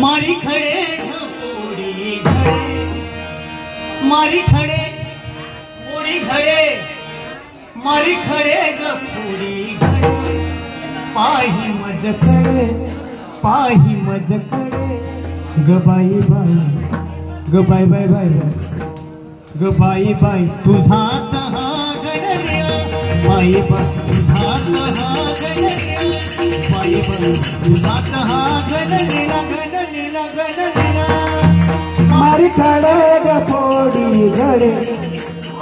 मारी खडे घोडी घडे, मारी खडे ओडी घडे, मारी खडे घोडी घडे, पाही मज खडे, पाही मज खडे, ग बाई बाई, ग बाई बाई बाई बाई, ग बाई बाई तुझाच हा गणऱ्या, बाई बाई तुझाच हा गणऱ्या, बाई बाई तुझाच हा गणऱ्या, गणऱ्या गणऱ्या. मारी खडे ग फोडी घडे,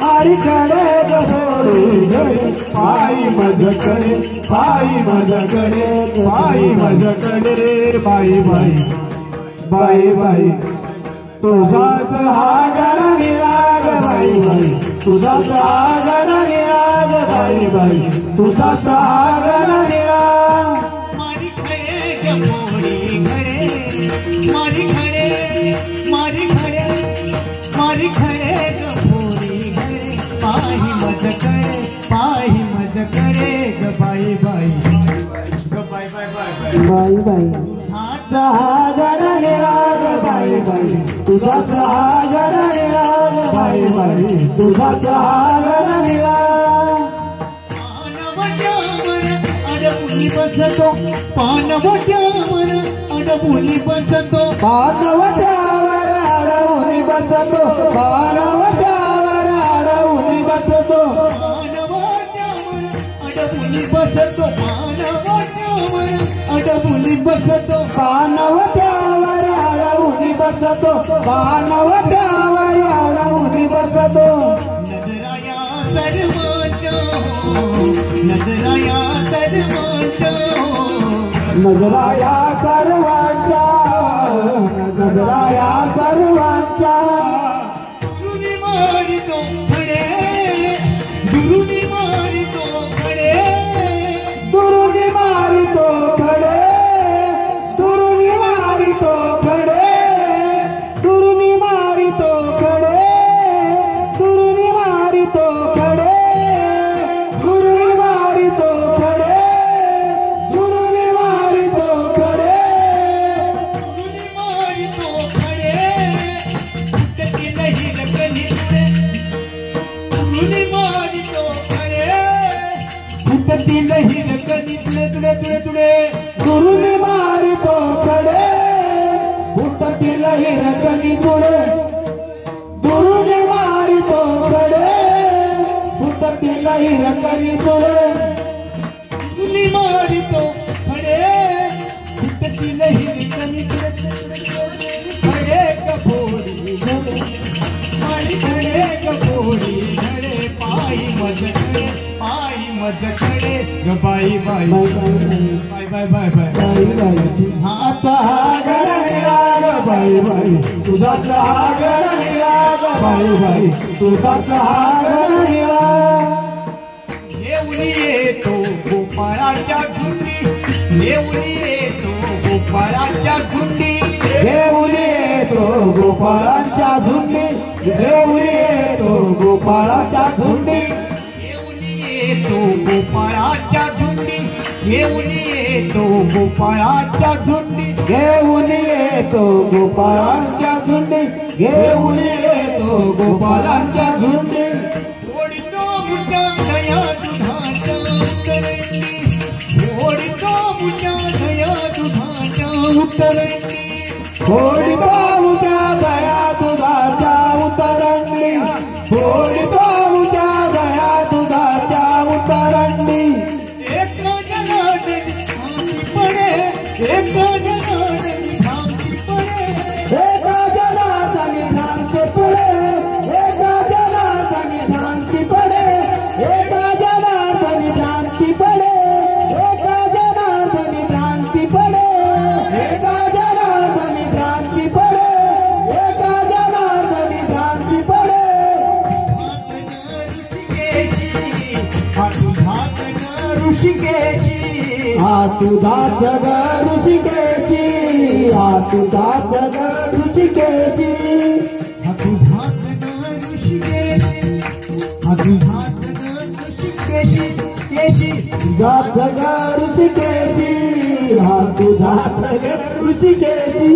मारी खडे ग फोडी घडे, पायी माझ्याकडे, पायी माझ्याकडे, पायी माझ्याकडे रे बाई बाई, बाई बाई तुझाच हा गणनिळा ग बाई बाई, तुझाच हा गणनिळा ग बाई बाई, तुझाच हा गणनिळा. मारी खडे ग फोडी घडे, मारी खडे, मारी खडे, मारी खडे ग फोडी घडे, पाही माझ्याकडे, पाही माझ्याकडे ग बाई बाई, ग बाई बाई बाई बाई बाई तुझाच हा गणनिळा ग बाई बाई, तुझाच हा गणनिळा ग बाई बाई, तुझाच हा गणनिळा. अडबुली बसतो, पानवट्यावर अडबुली बसतो, पानवट्यावर अडवून बसतो, पानवट्यावर अडवून बसतो, अडबुली बसतो, पानवट्यावर अडबुली बसतो, पानवट्यावर अडवून बसतो, पानवट्यावर अडवून बसतो. नजराया सर्वांच्या, नजराया सर्वांच्या, नजराया सर्वांच्या, नजराया सर्वांच्या. दुरुनी मारितो खडे, दुरुनी मारितो खडे, दुरुनी मारितो खडे, दुरुनी मारितो खडे, दुरुनी मारितो खडे, दुरुनी मारितो खडे, दुरुनी मारितो खडे, दुरुनी मारितो खडे. दुरुनी मारितो खडे, फुटती नाही लकली तुडे, दुरुनी मारितो खडे, फुटती नाही लकली तुडे तुडे तुडे तुडे. दुरुनी मारितो खडे, फुटतील हिरकणी तुडे, दुरुनी मारितो खडे, फुटतील हिरकणी तुडे. दुरुनी मारितो खडे, फुटती नाही लकली तुडे तुडे. खडे कपोरी घडे, मारी खडे कपोरी घडे, पायी मज खडे, पायी मज खडे ग बाई बाई, बाय बाय बाय बाय. बाई बाई तुझाचा हा गणनिळा ग बाई बाई, तुझाचा हा गणनिळा ग बाई बाई, तुझाचा हा गणनिळा. येऊन येतो गोपाळाच्या झुंडी, येऊन येतो गोपाळाच्या झुंडी, घेऊन येतो गोपाळांच्या झुंडी, घेऊन येतो गोपाळांच्या झुंडी, येऊन येतो गोपाळाच्या झुंडी, येऊन येतो गोपाळाच्या झुंडी, घेऊन येतो गोपाळांच्या झुंडी, घेऊन येतो गोपाळांच्या झुंडी. ओढतो मुठा दया दुधाच्या उतरंडी, ओढतो मुठा दया दुधाच्या उतरंडी, फोडितो मुझ्या दया तुझाच्या उतरंडी, फोडितो मुझ्या दया तुझाच्या उतरंडी. एका जनार्दनी भांगी पडे, एका जनार्दनी भांगी पडे, एका जनार्दनी भ्रांती पडे, एका जनार्दनी भ्रांती पडे, एका जनार्दनी भ्रांती पडे, एका जनार्दनी भ्रांती पडे, एका जनार्दनी भ्रांती पडे, एका जनार्दनी भ्रांती पडे. ऋषिकेशी, हा तुझाच ग ऋषिकेशी, हा तुझाच ग ऋषिकेशी, हा तुझाच ग ऋषिकेशी, हा तुझाच ग ऋषिकेशी, केशी तुझाच ग ऋषिकेशी, हा तुझाच ग ऋषिकेशी.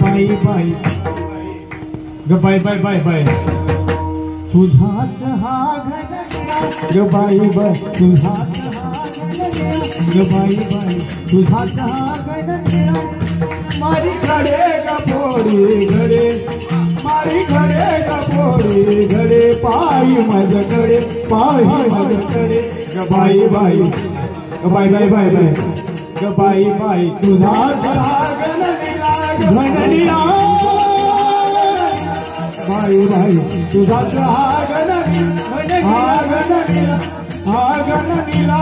बाई बाई ग बाई बाई बाई बाई तुझाच हा घडला ग बाई बाई तुझाच हा घडला ग बाई बाई तुझाच हा घडला मारी खडे ग पोरी घडे मारी खडे ग पोरी घडे पायी माझ्याकडे पायी माझ्याकडे ग बाई बाई ग बाई बाई बाई बाई ग बाई बाई तुझाच हा घडला बाई बाई तुझाच हा गण नीला